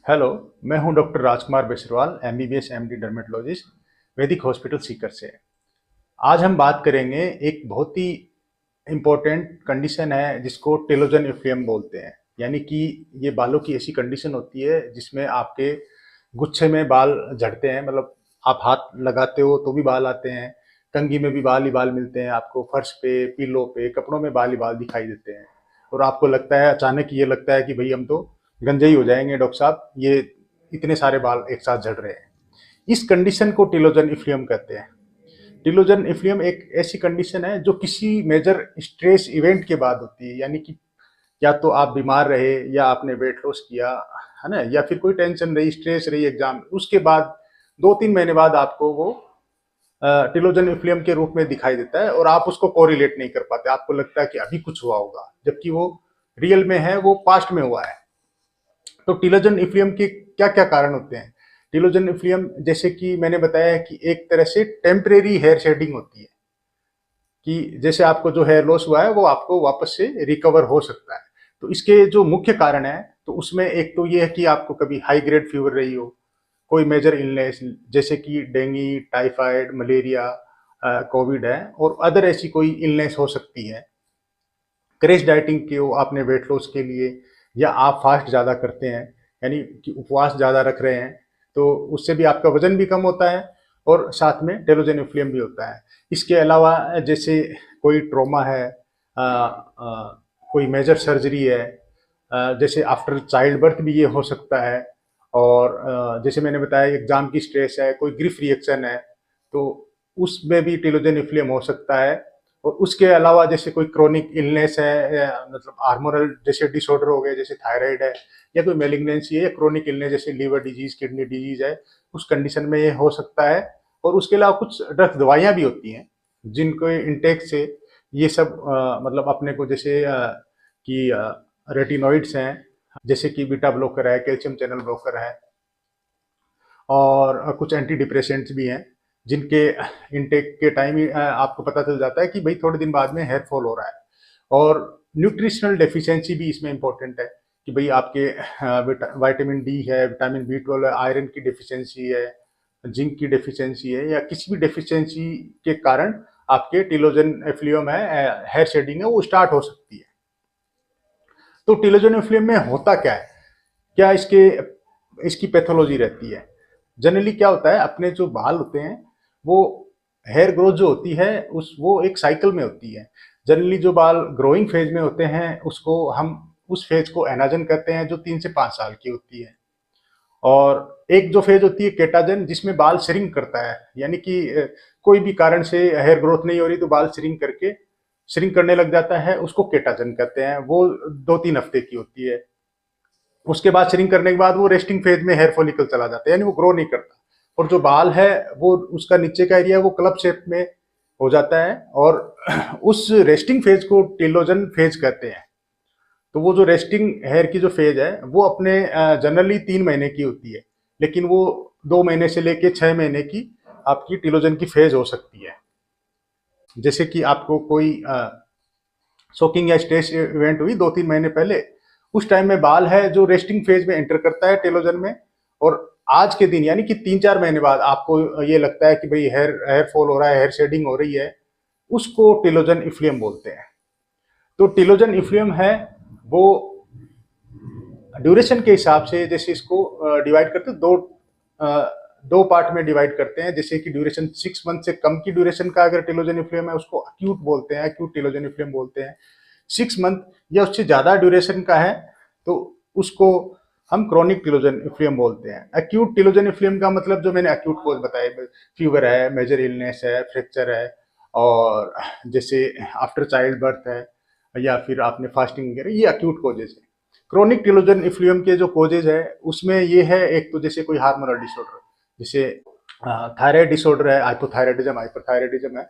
Hello, मैं हूं doctor राजकुमार बेसरवाल, MBBS MD dermatologist, वैदिक हॉस्पिटल सीकर से। आज हम बात करेंगे एक बहुत ही इम्पोर्टेंट कंडीशन है जिसको टेलोजन इफ्लियम बोलते हैं। यानी कि ये बालों की ऐसी कंडीशन होती है जिसमें आपके गुच्छे में बाल झड़ते हैं। मतलब आप हाथ लगाते हो तो भी बाल आते हैं, कंघी में भी बाल ही बाल मिलते हैं आपको, फर्श पे, पीलो पे, कपड़ों में बाल ही बाल दिखाई देते हैं। और आपको लगता है, अचानक ये लगता है कि भाई हम तो गंजे ही हो जाएंगे डॉक्टर साहब, ये इतने सारे बाल एक साथ झड़ रहे हैं। इस कंडीशन को टिलोजन इफ्लियम कहते हैं। टिलोजन इफ्लियम एक ऐसी कंडीशन है जो किसी मेजर स्ट्रेस इवेंट के बाद होती है। यानी कि या तो आप बीमार रहे, या आपने वेट लॉस किया, है ना, या फिर कोई टेंशन रही, स्ट्रेस रही एग्जाम, उसके बाद 2-3 महीने बाद आपको वो टिलोजन इफ्लियम के रूप में दिखाई देता है और आप उसको कोरिलेट नहीं कर पाते। आपको लगता है कि अभी कुछ हुआ होगा, जबकि वो रियल में है, वो पास्ट में हुआ है। तो टिलोजन इफ्लियम के क्या क्या कारण होते हैं? टिलोजन इफ्लियम, जैसे कि मैंने बताया है, कि एक तरह से टेम्परेरी हेयर शेडिंग होती है, कि जैसे आपको जो हेयर लॉस हुआ है वो आपको वापस से रिकवर हो सकता है। तो इसके जो मुख्य कारण है, तो उसमें एक तो ये है कि आपको कभी हाई ग्रेड फीवर रही हो, कोई मेजर इलनेस जैसे कि डेंगू, टाइफाइड, मलेरिया, कोविड है, और अदर ऐसी कोई इलनेस हो सकती है। क्रैश डाइटिंग की हो आपने वेट लॉस के लिए, या आप फास्ट ज़्यादा करते हैं, यानी कि उपवास ज़्यादा रख रहे हैं, तो उससे भी आपका वजन भी कम होता है और साथ में टेलोजन इफ्लियम भी होता है। इसके अलावा जैसे कोई ट्रॉमा है, कोई मेजर सर्जरी है, जैसे आफ्टर चाइल्ड बर्थ भी ये हो सकता है। और जैसे मैंने बताया, एग्जाम की स्ट्रेस है, कोई ग्रीफ रिएक्शन है, तो उसमें भी टिलोजन इफ्लियम हो सकता है। और उसके अलावा जैसे कोई क्रोनिक इलनेस है, मतलब हार्मोनल जैसे डिसऑर्डर हो गए, जैसे थायराइड है, या कोई मेलिग्नेंसी है, या क्रोनिक इलनेस जैसे लीवर डिजीज, किडनी डिजीज है, उस कंडीशन में ये हो सकता है। और उसके अलावा कुछ ड्रग दवाइयाँ भी होती हैं जिनको इंटेक से ये सब मतलब अपने को, जैसे कि रेटिनॉइड्स हैं, जैसे कि बीटा ब्लॉकर है, कैल्शियम चैनल ब्लॉकर है, और कुछ एंटी डिप्रेसेंट्स भी हैं, जिनके इनटेक के टाइम ही आपको पता चल जाता है कि भाई थोड़े दिन बाद में हेयर फॉल हो रहा है। और न्यूट्रिशनल डेफिशिएंसी भी इसमें इंपॉर्टेंट है, कि भाई आपके विटामिन डी है, विटामिन B12 है, आयरन की डेफिशिएंसी है, जिंक की डेफिशिएंसी है, या किसी भी डेफिशिएंसी के कारण आपके टिलोजन एफ्लियम है, हेयर शेडिंग है, वो स्टार्ट हो सकती है। तो टिलोजन एफ्लियम में होता क्या है, क्या इसकी पैथोलॉजी रहती है? जनरली क्या होता है, अपने जो बाल होते हैं वो, हेयर ग्रोथ जो होती है उस वो एक साइकिल में होती है। जनरली जो बाल ग्रोइंग फेज में होते हैं उसको हम, उस फेज को एनाजन कहते हैं, जो 3 से 5 साल की होती है। और एक जो फेज होती है केटाजन, जिसमें बाल श्रिंक करता है, यानी कि कोई भी कारण से हेयर ग्रोथ नहीं हो रही तो बाल श्रिंक करने लग जाता है, उसको केटाजन कहते हैं। वो 2-3 हफ्ते की होती है। उसके बाद श्रिंक करने के बाद वो रेस्टिंग फेज में हेयर फॉलिकल चला जाता है, यानी वो ग्रो नहीं करता। और जो बाल है वो, उसका नीचे का एरिया वो क्लब शेप में हो जाता है, और उस रेस्टिंग फेज को टेलोजन फेज कहते हैं। तो वो जो रेस्टिंग हेयर की जो फेज है वो अपने जनरली 3 महीने की होती है, लेकिन वो 2 महीने से लेके 6 महीने की आपकी टिलोजन की फेज हो सकती है। जैसे कि आपको कोई शॉकिंग या स्ट्रेस इवेंट हुई 2-3 महीने पहले, उस टाइम में बाल है जो रेस्टिंग फेज में एंटर करता है टेलोजन में, और आज के दिन यानी कि 3-4 महीने बाद आपको ये लगता है कि भाई हेयर फॉल हो रहा है, हेयर शेडिंग हो रही है, उसको टिलोजन इफ्लियम बोलते हैं। तो टिलोजन इफ्लियम है वो ड्यूरेशन के हिसाब से, जैसे इसको डिवाइड करते हैं दो पार्ट में डिवाइड करते हैं। जैसे कि ड्यूरेशन 6 मंथ से कम की ड्यूरेशन का अगर टिलोजन इफ्लियम है उसको अक्यूट बोलते हैं, अक्यूट टिलोजन इफ्लियम बोलते हैं। 6 मंथ या उससे ज्यादा ड्यूरेशन का है तो उसको हम क्रोनिक टिलोजन इफ्लियम बोलते हैं। अक्यूट टिलोजन इफ्लियम का मतलब जो मैंने अक्यूट कोज बताए, फीवर है, मेजर इलनेस है, फ्रैक्चर है, और जैसे आफ्टर चाइल्ड बर्थ है, या फिर आपने फास्टिंग वगैरह, ये अक्यूट कोजेज है। क्रोनिक टिलोजन इफ्लियम के जो कोजेज है उसमें ये है, एक तो जैसे कोई हार्मोनल डिसऑर्डर, जैसे थायराइड डिसऑर्डर है, हाइपोथायराइडिज्म, हाइपरथायराइडिज्म है,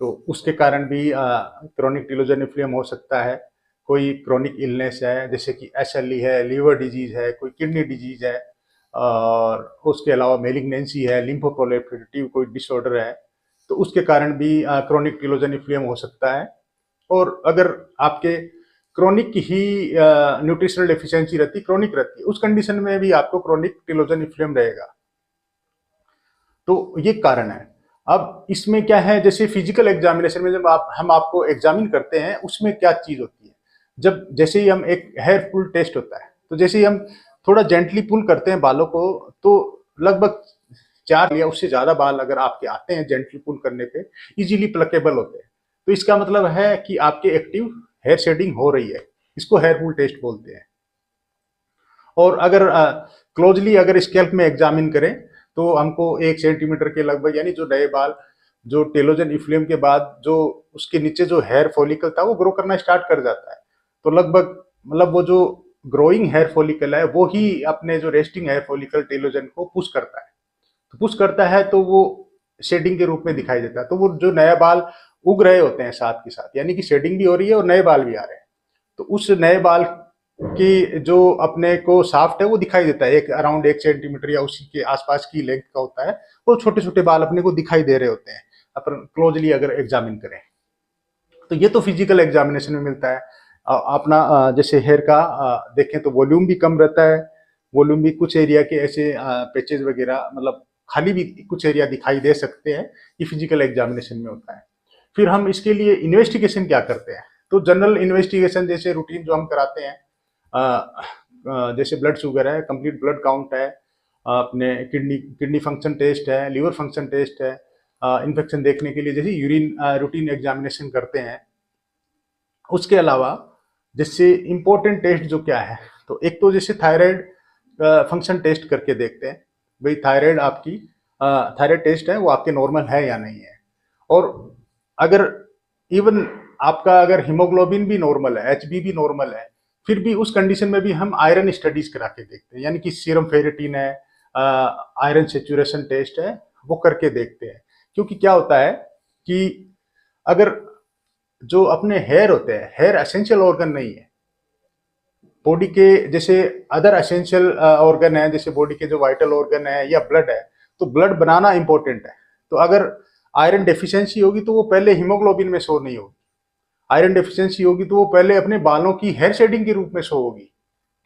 तो उसके कारण भी क्रोनिक टिलोजन इफ्लियम हो सकता है। कोई क्रोनिक इलनेस है, जैसे कि SLE है, लीवर डिजीज है, कोई किडनी डिजीज है, और उसके अलावा मेलिग्नेंसी है, लिम्फोप्रोलिफरेटिव कोई डिसऑर्डर है, तो उसके कारण भी क्रोनिक टिलोजन इफ्लियम हो सकता है। और अगर आपके क्रोनिक ही न्यूट्रिशनल डेफिशिएंसी रहती है, क्रोनिक रहती है, उस कंडीशन में भी आपको क्रोनिक टेलोजन इन्फ्लेम रहेगा। तो ये कारण है। अब इसमें क्या है, जैसे फिजिकल एग्जामिनेशन में जब हम आपको एग्जामिन करते हैं, उसमें क्या चीज होती है, जब जैसे ही हम एक हेयर पुल टेस्ट होता है, तो जैसे ही हम थोड़ा जेंटली पुल करते हैं बालों को, तो लगभग 4 या उससे ज्यादा बाल अगर आपके आते हैं जेंटली पुल करने पे, इजीली प्लकेबल होते हैं, तो इसका मतलब है कि आपके एक्टिव हेयर शेडिंग हो रही है। इसको हेयर पुल टेस्ट बोलते हैं। और अगर क्लोजली अगर स्कैल्प में एग्जामिन करें, तो हमको 1 सेंटीमीटर के लगभग, यानी जो नए बाल जो टेलोजन इफ्लेम के बाद जो उसके नीचे जो हेयर फॉलिकल था वो ग्रो करना स्टार्ट कर जाता है, तो लगभग मतलब वो जो ग्रोइंग हेयर फॉलिकल है वो ही अपने जो रेस्टिंग हेयर फॉलिकल टेलोजन को पुश करता है। तो पुश करता है तो वो शेडिंग के रूप में दिखाई देता है। तो वो जो नया बाल उग रहे होते हैं साथ के साथ, यानी कि शेडिंग भी हो रही है और नए बाल भी आ रहे हैं, तो उस नए बाल की जो अपने को साफ्ट है वो दिखाई देता है, एक अराउंड 1 सेंटीमीटर या उसी के आसपास की लेंथ का होता है, वो छोटे छोटे बाल अपने को दिखाई दे रहे होते हैं अपन क्लोजली अगर एग्जामिन करें। तो ये तो फिजिकल एग्जामिनेशन में मिलता है। अपना जैसे हेयर का देखें तो वॉल्यूम भी कम रहता है, वॉल्यूम भी कुछ एरिया के ऐसे पैचेज वगैरह, मतलब खाली भी कुछ एरिया दिखाई दे सकते हैं, ये फिजिकल एग्जामिनेशन में होता है। फिर हम इसके लिए इन्वेस्टिगेशन क्या करते हैं, तो जनरल इन्वेस्टिगेशन जैसे रूटीन जो हम कराते हैं, जैसे ब्लड शुगर है, कंप्लीट ब्लड काउंट है, अपने किडनी किडनी फंक्शन टेस्ट है, लीवर फंक्शन टेस्ट है, इन्फेक्शन देखने के लिए जैसे यूरिन रूटीन एग्जामिनेशन करते हैं। उसके अलावा जैसे इम्पोर्टेंट टेस्ट जो क्या है, तो एक तो जैसे थायराइड फंक्शन टेस्ट करके देखते हैं, भाई थायराइड आपकी थायराइड टेस्ट है वो आपके नॉर्मल है या नहीं है। और अगर इवन आपका अगर हीमोग्लोबिन भी नॉर्मल है, एचबी भी नॉर्मल है, फिर भी उस कंडीशन में भी हम आयरन स्टडीज करा के देखते हैं, यानी कि सीरम फेरेटिन है, आयरन सेचुरेशन टेस्ट है, वो करके देखते हैं। क्योंकि क्या होता है कि अगर जो अपने हेयर होते हैं, हेयर एसेंशियल ऑर्गन नहीं है बॉडी के, जैसे अदर एसेंशियल ऑर्गन है, जैसे बॉडी के जो वाइटल ऑर्गन है या ब्लड है, तो ब्लड बनाना इंपॉर्टेंट है। तो अगर आयरन डेफिशिएंसी होगी तो वो पहले हीमोग्लोबिन में शो नहीं होगी, आयरन डेफिशिएंसी होगी तो वो पहले अपने बालों की हेयर शेडिंग के रूप में शो होगी,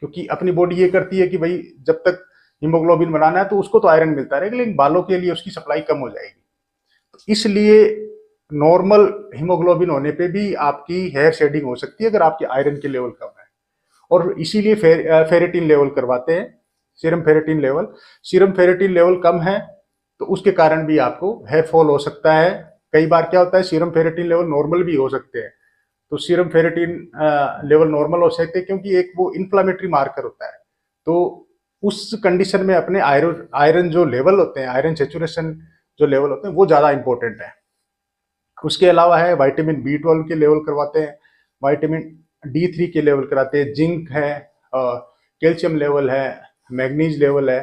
क्योंकि अपनी बॉडी ये करती है कि भाई जब तक हीमोग्लोबिन बनाना है तो उसको तो आयरन मिलता रहेगा, लेकिन बालों के लिए उसकी सप्लाई कम हो जाएगी। तो इसलिए नॉर्मल हीमोग्लोबिन होने पे भी आपकी हेयर शेडिंग हो सकती है अगर आपके आयरन के लेवल कम है, और इसीलिए फेरेटिन लेवल करवाते हैं, serum ferritin level. Serum ferritin level कम है तो उसके कारण भी आपको हेयर फॉल हो सकता है। कई बार क्या होता है, सीरम फेरेटिन लेवल नॉर्मल भी हो सकते हैं, तो सीरम फेरेटिन लेवल नॉर्मल हो सकते हैं क्योंकि एक वो इन्फ्लामेटरी मार्कर होता है, तो उस कंडीशन में अपने आयरन आयरन जो लेवल होते हैं, आयरन सेचुरेशन जो लेवल होते हैं वो ज़्यादा इंपॉर्टेंट है। उसके अलावा है विटामिन B12 के लेवल करवाते हैं, विटामिन D3 के लेवल कराते हैं, जिंक है, कैल्शियम लेवल है, मैग्नीज लेवल है,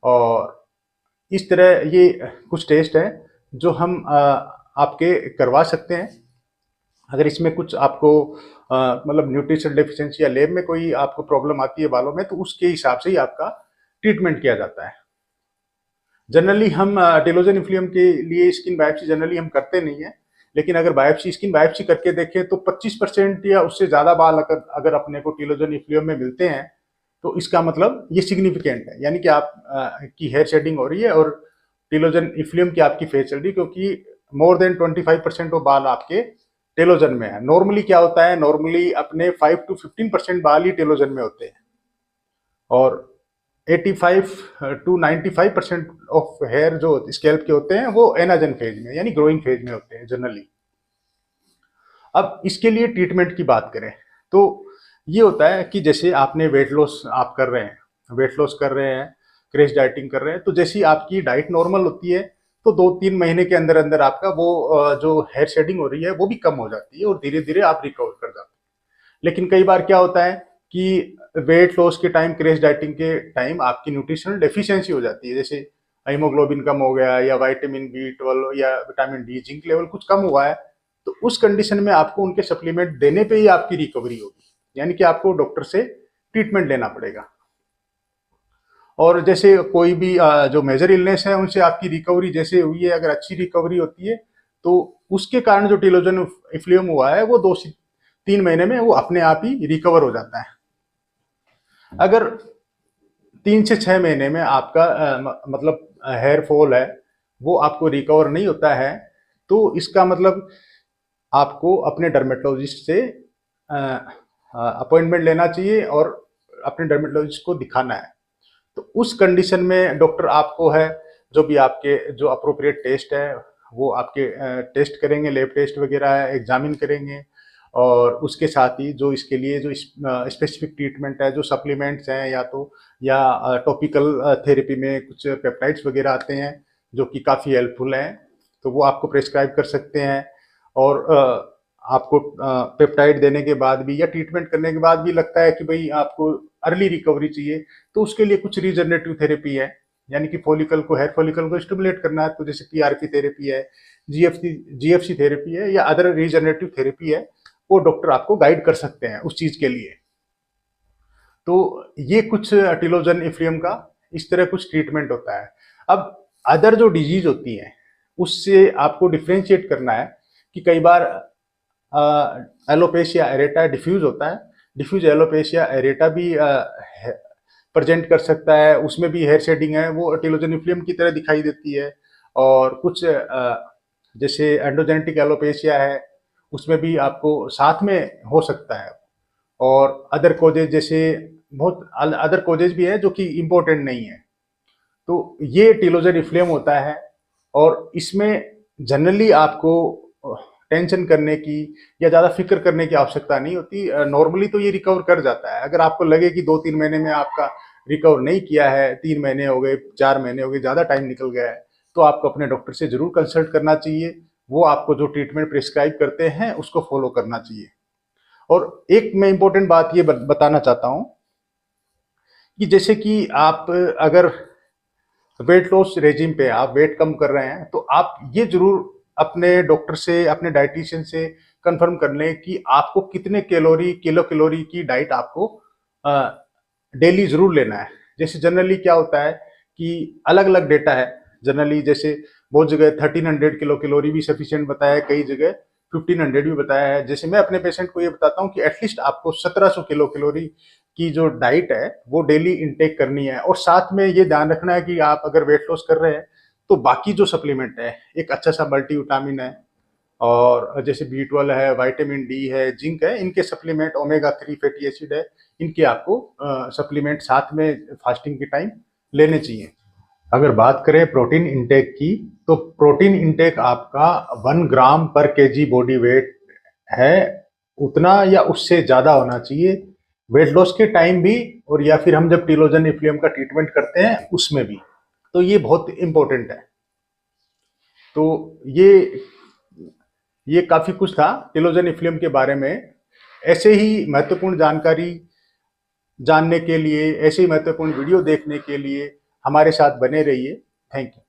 और इस तरह ये कुछ टेस्ट है जो हम आपके करवा सकते हैं। अगर इसमें कुछ आपको मतलब न्यूट्रिशन डेफिशिएंसी या लैब में कोई आपको प्रॉब्लम आती है बालों में, तो उसके हिसाब से ही आपका ट्रीटमेंट किया जाता है। जनरली हम टेलोजन इन्फ्लूएम के लिए स्किन बायोप्सी जनरली हम करते नहीं है, लेकिन अगर बायोप्सी स्किन बायोप्सी करके देखें तो 25% या उससे ज़्यादा बाल अगर अपने को टेलोजन इन्फ्लूएम में मिलते हैं, तो इसका मतलब ये सिग्निफिकेंट है, यानी कि आप की हेयर शेडिंग हो रही है और टेलोजन इन्फ्लूएम की आपकी फेस चल रही है, क्योंकि मोर देन 25% ऑफ बाल आपके टेलोजन में है। नॉर्मली क्या होता है, नॉर्मली अपने 5 to 15% बाल ही टेलोजन में होते हैं, और 85 to 95% ऑफ हेयर जो स्कैल्प के होते हैं वो एनाजन फेज में, यानी ग्रोइंग फेज में होते हैं जनरली। अब इसके लिए ट्रीटमेंट की बात करें तो ये होता है कि जैसे आपने वेट लॉस आप कर रहे हैं, वेट लॉस कर रहे हैं, क्रैश डाइटिंग कर रहे हैं, तो जैसी आपकी डाइट नॉर्मल होती है तो 2-3 महीने के अंदर अंदर आपका वो जो हेयर शेडिंग हो रही है वो भी कम हो जाती है और धीरे धीरे आप रिकवर कर जाते हैं। लेकिन कई बार क्या होता है कि वेट लॉस के टाइम, क्रैश डाइटिंग के टाइम आपकी न्यूट्रिशनल डेफिशिएंसी हो जाती है, जैसे हीमोग्लोबिन कम हो गया या विटामिन B12 या विटामिन D, जिंक लेवल कुछ कम हुआ है, तो उस कंडीशन में आपको उनके सप्लीमेंट देने पे ही आपकी रिकवरी होगी, यानी कि आपको डॉक्टर से ट्रीटमेंट लेना पड़ेगा। और जैसे कोई भी जो मेजर इलनेस है उनसे आपकी रिकवरी जैसे हुई है, अगर अच्छी रिकवरी होती है तो उसके कारण जो टेलोजन इन्फ्लूएम हुआ है वो 3 महीने में वो अपने आप ही रिकवर हो जाता है। अगर 3 से 6 महीने में आपका मतलब हेयर फॉल है वो आपको रिकवर नहीं होता है, तो इसका मतलब आपको अपने डर्मेटोलॉजिस्ट से अपॉइंटमेंट लेना चाहिए और अपने डर्मेटोलॉजिस्ट को दिखाना है। तो उस कंडीशन में डॉक्टर आपको है जो भी आपके जो अप्रोप्रिएट टेस्ट है वो आपके टेस्ट करेंगे, लैब टेस्ट वगैरह है, एग्जामिन करेंगे, और उसके साथ ही जो इसके लिए जो स्पेसिफिक ट्रीटमेंट है, जो सप्लीमेंट्स हैं या टॉपिकल थेरेपी में कुछ पेप्टाइड्स वगैरह आते हैं जो कि काफ़ी हेल्पफुल हैं, तो वो आपको प्रेस्क्राइब कर सकते हैं। और आपको पेप्टाइड देने के बाद भी या ट्रीटमेंट करने के बाद भी लगता है कि भाई आपको अर्ली रिकवरी चाहिए, तो उसके लिए कुछ रीजनरेटिव थेरेपी है, यानी कि हेयर फॉलिकल को स्टिमुलेट करना है, तो जैसे पीआरपी थेरेपी है, जीएफसी थेरेपी है या अदर रीजनरेटिव थेरेपी है, वो डॉक्टर आपको गाइड कर सकते हैं उस चीज के लिए। तो ये कुछ टिलोजन इफ्रियम का इस तरह कुछ ट्रीटमेंट होता है। अब अदर जो डिजीज होती है उससे आपको डिफ्रेंशिएट करना है कि कई बार एलोपेशिया एरेटा डिफ्यूज होता है, डिफ्यूज एलोपेशिया एरेटा भी प्रेजेंट कर सकता है, उसमें भी हेयर शेडिंग है, वो टिलोजन इफ्रियम की तरह दिखाई देती है। और कुछ जैसे एंडोजेनेटिक एलोपेशिया है उसमें भी आपको साथ में हो सकता है। और अदर कोजेज जैसे बहुत अदर कोजेज भी है जो कि इम्पोर्टेंट नहीं है। तो ये टिलोजन इफ्लेम होता है, और इसमें जनरली आपको टेंशन करने की या ज़्यादा फिक्र करने की आवश्यकता नहीं होती। नॉर्मली तो ये रिकवर कर जाता है। अगर आपको लगे कि 2-3 महीने में आपका रिकवर नहीं किया है, 3 महीने हो गए, 4 महीने हो गए, ज़्यादा टाइम निकल गया है, तो आपको अपने डॉक्टर से जरूर कंसल्ट करना चाहिए। वो आपको जो ट्रीटमेंट प्रिस्क्राइब करते हैं उसको फॉलो करना चाहिए। और एक मैं इंपॉर्टेंट बात ये बताना चाहता हूँ कि जैसे कि आप अगर वेट लॉस रेजिम पे आप वेट कम कर रहे हैं, तो आप ये जरूर अपने डॉक्टर से, अपने डाइटिशियन से कंफर्म कर लें कि आपको कितने किलो कैलोरी की डाइट आपको डेली जरूर लेना है। जैसे जनरली क्या होता है कि अलग अलग डेटा है। जनरली जैसे बहुत जगह 1300 किलो कैलोरी भी सफिशिएंट बताया है, कई जगह 1500 भी बताया है। जैसे मैं अपने पेशेंट को ये बताता हूँ कि एटलीस्ट आपको 1700 किलो कैलोरी की जो डाइट है वो डेली इनटेक करनी है। और साथ में ये ध्यान रखना है कि आप अगर वेट लॉस कर रहे हैं तो बाकी जो सप्लीमेंट है, एक अच्छा सा मल्टीविटामिन है, और जैसे B12 है, विटामिन डी है, जिंक है, इनके सप्लीमेंट, ओमेगा 3 फैटी एसिड है, इनके आपको सप्लीमेंट साथ में फास्टिंग के टाइम लेने चाहिए। अगर बात करें प्रोटीन इंटेक की, तो प्रोटीन इंटेक आपका 1 ग्राम पर केजी बॉडी वेट है, उतना या उससे ज्यादा होना चाहिए, वेट लॉस के टाइम भी, और या फिर हम जब टिलोजन इफ्लियम का ट्रीटमेंट करते हैं उसमें भी। तो ये बहुत इंपॉर्टेंट है। तो ये काफी कुछ था टिलोजन इफ्लियम के बारे में। ऐसे ही महत्वपूर्ण जानकारी जानने के लिए, ऐसे ही महत्वपूर्ण वीडियो देखने के लिए हमारे साथ बने रहिए। Thank you.